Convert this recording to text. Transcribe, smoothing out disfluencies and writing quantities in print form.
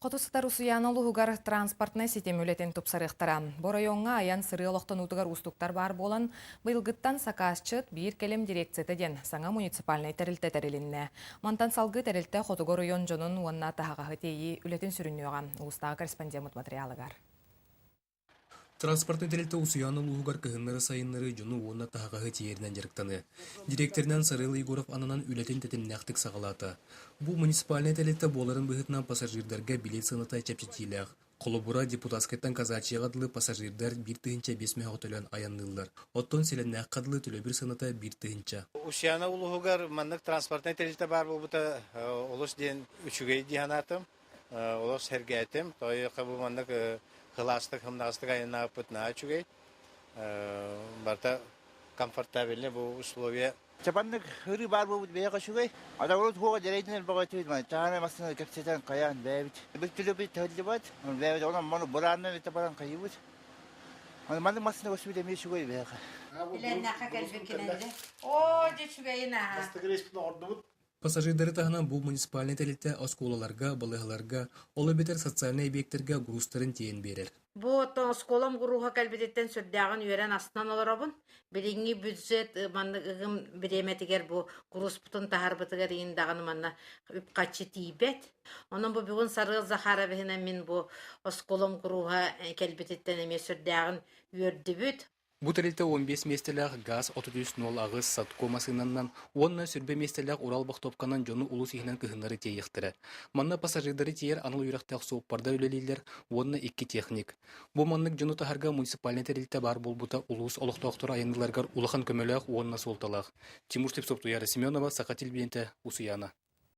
Хотусытар усуяны лугар транспортны сетем үлетін тупсарықтара. Борайонға аян сыры олықтан утығар устуктар бар болан, бұйылғыттан сақасчыт бір келем дирекциятеден саңа муниципальный тәрілті тәрілінне. Мантан салғы тәрілті Хотугор район жонын уанна тағағы тейі үлетін сүрінуға. Ұлыстағы корреспондент материалығар. Транспортный тәрілті усуяны лугар кығынлары сайынлары жону уанна тағағы тейерінен жарықтаны. Директорынан Сарыл Егоров анынан үлетін тәтін нәқтік сағалаты. Бұл муниципальный тәрілті боларын бұғытынан пассажирдарға билет сынытай чәпчетейліғ. Қолыбыра депутатскеттан казачыға дылы пассажирдар бір тыгынча 5 мәғі төлен аяннылар. Оттон селен нәққадылы төлі бір сынытай бір тыгынча. Усуяны улуғығар маннық транспортный тәрілті бар бұл бұта олыс ден үшігей дейханатым, олыс сәргәйтім. Той қабыл маннық хыластық, хымнағыстық айына пытна үшігей. Барта комфортабельне бұл условия. Чапаннык хыры бар бұл бейға шугай. Ада олы туға жарайтынын баға түйді. Тағана масына кәпсетен қаян бәйбіт. Бір түлі бір тәлі бәд. Бәйбіт оған мұны бұраннан өте баран қайыбыд. Маны масына көсі білемей шугай бәйға. Білен нақа кәлбекененде. О, де шугайына. Пассажирдары тағынан бұл муниципальный тәрілті осколаларға, балығыларға, олы бетер социальный объекттерге грустарын тейін берер. Бу сколам гуруха кәлбететтен сүрдәгін үйерен астынан оларабын. Біліңі бюджет манныгым биреметигер бу груз бутын тахарбытыгар индагын манна үп качы тибет. Onun bu бүгін Сарыл Захаровына мен бу сколам гуруха кәлбететтен эме сүрдәгін үйердібіт. Бұл тәрілті 15 местеләғ газ 33-0 ағыз сатко масынаннан, онна сүрбе местеләғ Урал бақтопқанан жону улус ихінен кығынлары тейіқтірі. Манна пассажирдары тейер аныл үйрақтақ сооппарда өлелейлер, онна 2 техник. Бұл маннық жону тахарға муниципальный тәрілті бар болбута улус олықтақтыр айындыларғар улахан көмеләғ онна солталақ. Тимур Тепсопту Яра Семенова, Сақатил Бенте, Усуяна.